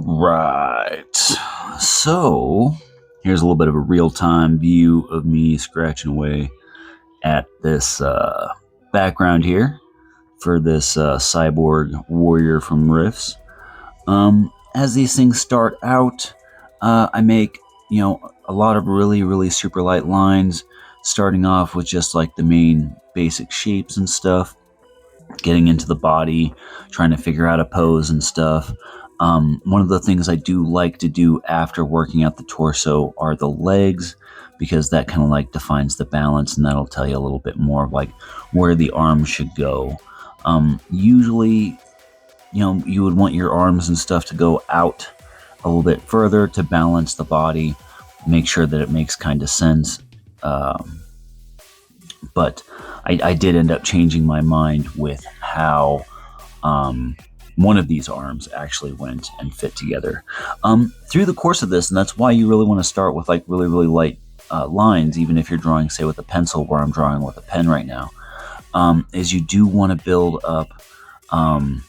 Alright, so here's a little bit of a real-time view of me scratching away at this background here for this Cyborg warrior from Rifts. As these things start out, I make, a lot of really super light lines, starting off with just like the main basic shapes and stuff, getting into the body, trying to figure out a pose and stuff. One of the things I do like to do after working out the torso are the legs, because that kind of like defines the balance, and that'll tell you a little bit more of like where the arms should go. Usually, you would want your arms and stuff to go out a little bit further to balance the body, make sure that it makes kind of sense. But I did end up changing my mind with how one of these arms actually went and fit together through the course of this. And that's why you really want to start with like really light lines, even if you're drawing, say, with a pencil, where I'm drawing with a pen right now, is you do want to build up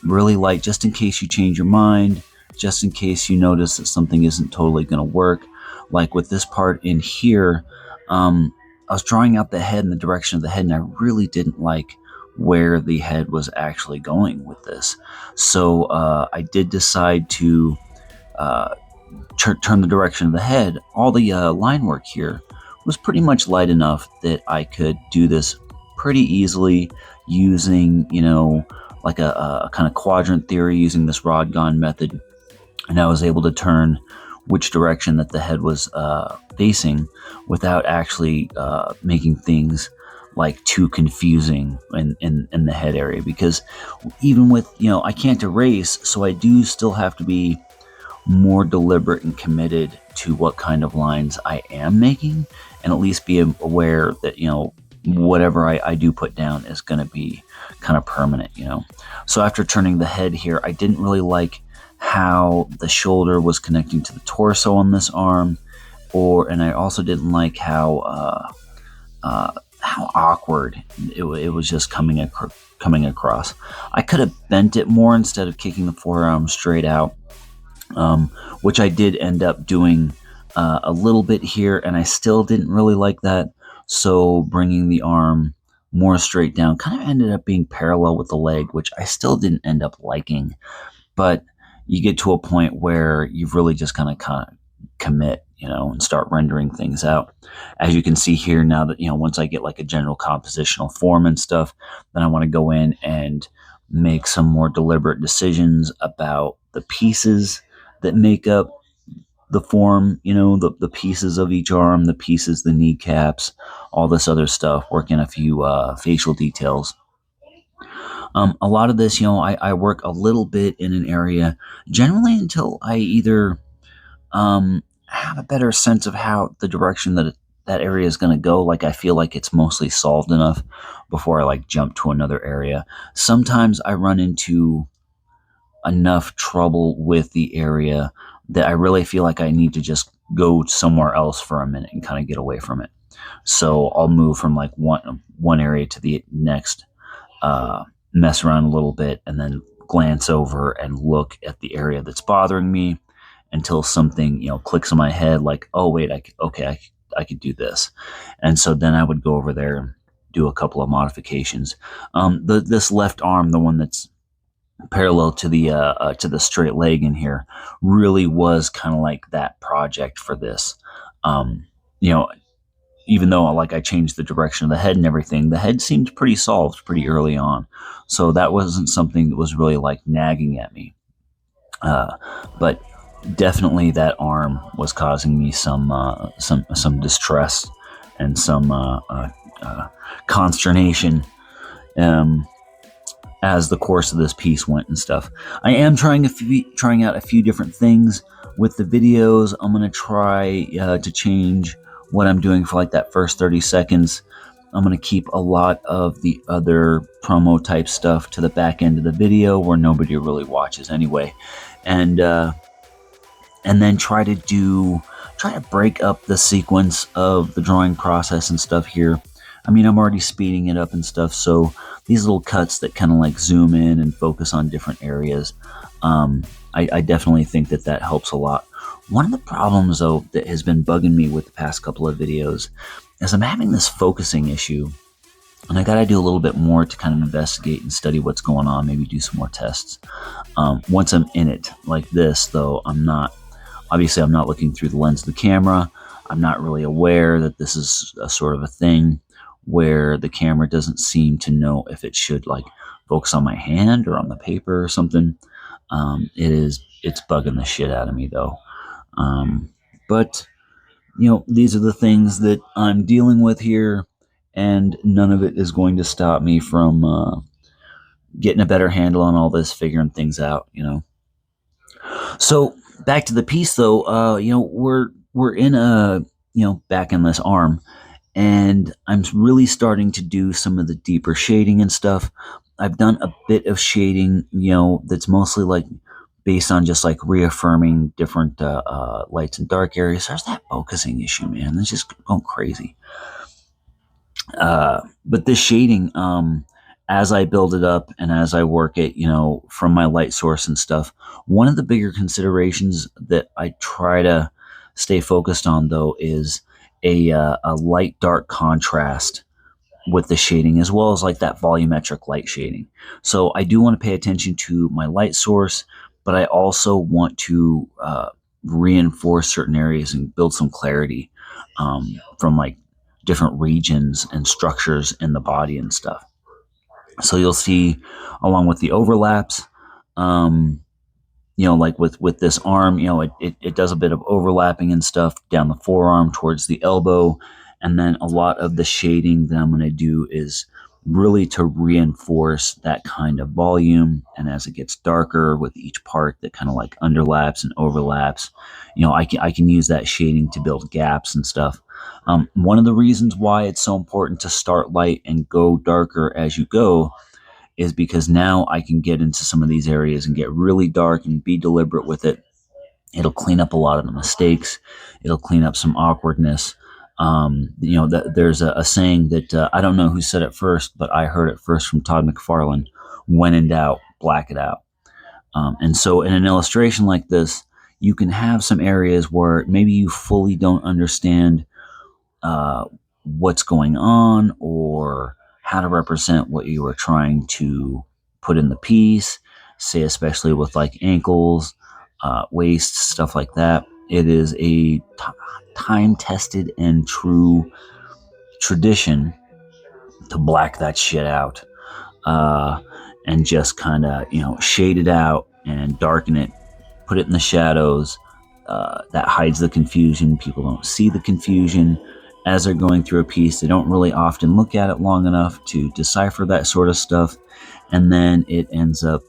really light, just in case you change your mind, just in case you notice that something isn't totally going to work. Like with this part in here, I was drawing out the head and the direction of the head, and I really didn't like where the head was actually going with this. So I did decide to turn the direction of the head. All the line work here was pretty much light enough that I could do this pretty easily using, like a kind of quadrant theory, using this rod gun method. And I was able to turn which direction that the head was facing without actually making things like too confusing in the head area. Because even with, I can't erase, so I do still have to be more deliberate and committed to what kind of lines I am making, and at least be aware that, whatever I do put down is going to be kind of permanent, So after turning the head here, I didn't really like how the shoulder was connecting to the torso on this arm, and I also didn't like how awkward it was just coming across. I could have bent it more instead of kicking the forearm straight out, which I did end up doing a little bit here, and I still didn't really like that. So bringing the arm more straight down kind of ended up being parallel with the leg, which I still didn't end up liking. But you get to a point where you've really just kind of commit, and start rendering things out. As you can see here now that, once I get like a general compositional form and stuff, then I want to go in and make some more deliberate decisions about the pieces that make up the form, the pieces of each arm, the pieces, the kneecaps, all this other stuff, work in a few facial details. A lot of this, I work a little bit in an area, generally until I either have a better sense of how the direction that area is going to go. Like I feel like it's mostly solved enough before I like jump to another area. Sometimes I run into enough trouble with the area that I really feel like I need to just go somewhere else for a minute and kind of get away from it. So I'll move from like one area to the next, mess around a little bit, and then glance over and look at the area that's bothering me until something, clicks in my head, like, oh wait, I could do this. And so then I would go over there and do a couple of modifications. This left arm, the one that's parallel to the straight leg in here, really was kind of like that project for this. Even though like I changed the direction of the head and everything, the head seemed pretty solved pretty early on. So that wasn't something that was really like nagging at me. But definitely that arm was causing me some distress and some consternation as the course of this piece went and stuff. I am trying out a few different things with the videos. I'm going to try to change what I'm doing for like that first 30 seconds. I'm going to keep a lot of the other promo type stuff to the back end of the video where nobody really watches anyway. And then try to break up the sequence of the drawing process and stuff here. I mean, I'm already speeding it up and stuff, so these little cuts that kind of like zoom in and focus on different areas, I definitely think that helps a lot. One of the problems, though, that has been bugging me with the past couple of videos is I'm having this focusing issue, and I got to do a little bit more to kind of investigate and study what's going on, maybe do some more tests. Once I'm in it like this, though, I'm not looking through the lens of the camera. I'm not really aware that this is a sort of a thing where the camera doesn't seem to know if it should like focus on my hand or on the paper or something. It's bugging the shit out of me, though. But these are the things that I'm dealing with here, and none of it is going to stop me from getting a better handle on all this, figuring things out. So back to the piece, though. We're in back in this arm, and I'm really starting to do some of the deeper shading and stuff. I've done a bit of shading, that's mostly like based on just like reaffirming different lights and dark areas. There's that focusing issue, man. It's just going crazy. But this shading, as I build it up and as I work it, from my light source and stuff, one of the bigger considerations that I try to stay focused on, though, is a light dark contrast with the shading, as well as like that volumetric light shading. So I do want to pay attention to my light source, but I also want to reinforce certain areas and build some clarity from like different regions and structures in the body and stuff. So you'll see, along with the overlaps, like with this arm, it does a bit of overlapping and stuff down the forearm towards the elbow. And then a lot of the shading that I'm going to do is really to reinforce that kind of volume. And as it gets darker with each part that kind of like underlaps and overlaps, I can use that shading to build gaps and stuff. One of the reasons why it's so important to start light and go darker as you go is because now I can get into some of these areas and get really dark and be deliberate with it. It'll clean up a lot of the mistakes. It'll clean up some awkwardness. There's a saying that I don't know who said it first, but I heard it first from Todd McFarlane: when in doubt, black it out. And so in an illustration like this, you can have some areas where maybe you fully don't understand what's going on or how to represent what you were trying to put in the piece, say especially with like ankles, waists, stuff like that. It is a time-tested and true tradition to black that shit out and just kind of, shade it out and darken it, put it in the shadows. That hides the confusion. People don't see the confusion as they're going through a piece. They don't really often look at it long enough to decipher that sort of stuff, and then it ends up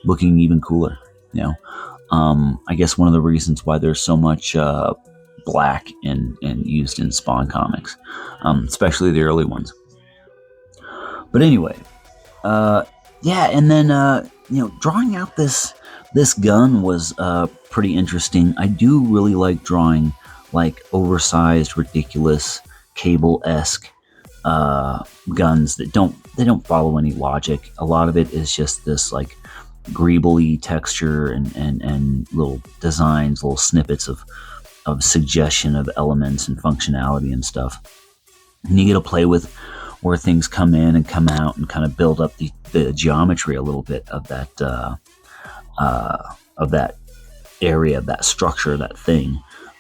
looking even cooler. I guess one of the reasons why there's so much black and used in Spawn comics, especially the early ones. But anyway, and then drawing out this gun was pretty interesting. I do really like drawing like oversized, ridiculous, Cable-esque guns that don't follow any logic. A lot of it is just this like greebly texture and little designs, little snippets of suggestion of elements and functionality and stuff. And you get to play with where things come in and come out and kind of build up the geometry a little bit of that area, that structure, that thing.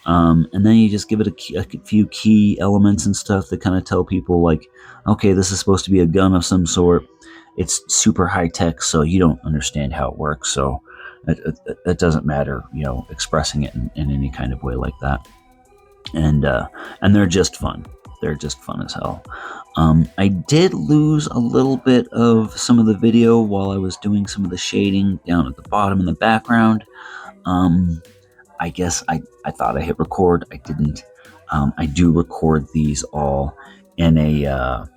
And then you just give it a few key elements and stuff that kind of tell people like, okay, this is supposed to be a gun of some sort. It's super high tech, so you don't understand how it works. So it doesn't matter, expressing it in any kind of way like that. And they're just fun. They're just fun as hell. I did lose a little bit of some of the video while I was doing some of the shading down at the bottom in the background. I guess I thought I hit record. I didn't. I do record these all in a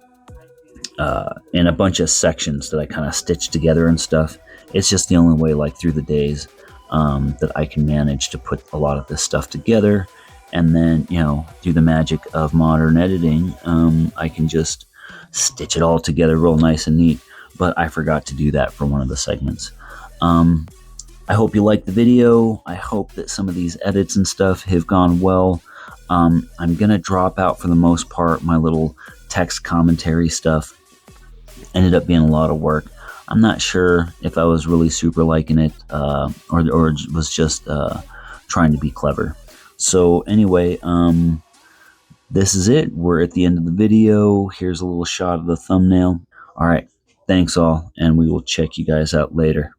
bunch of sections that I kind of stitch together and stuff. It's just the only way, like through the days, that I can manage to put a lot of this stuff together. And then, through the magic of modern editing, I can just stitch it all together real nice and neat. But I forgot to do that for one of the segments. I hope you liked the video. I hope that some of these edits and stuff have gone well. I'm going to drop out for the most part. My little text commentary stuff ended up being a lot of work. I'm not sure if I was really super liking it or was just trying to be clever. So anyway, this is it. We're at the end of the video. Here's a little shot of the thumbnail. All right. Thanks all, and we will check you guys out later.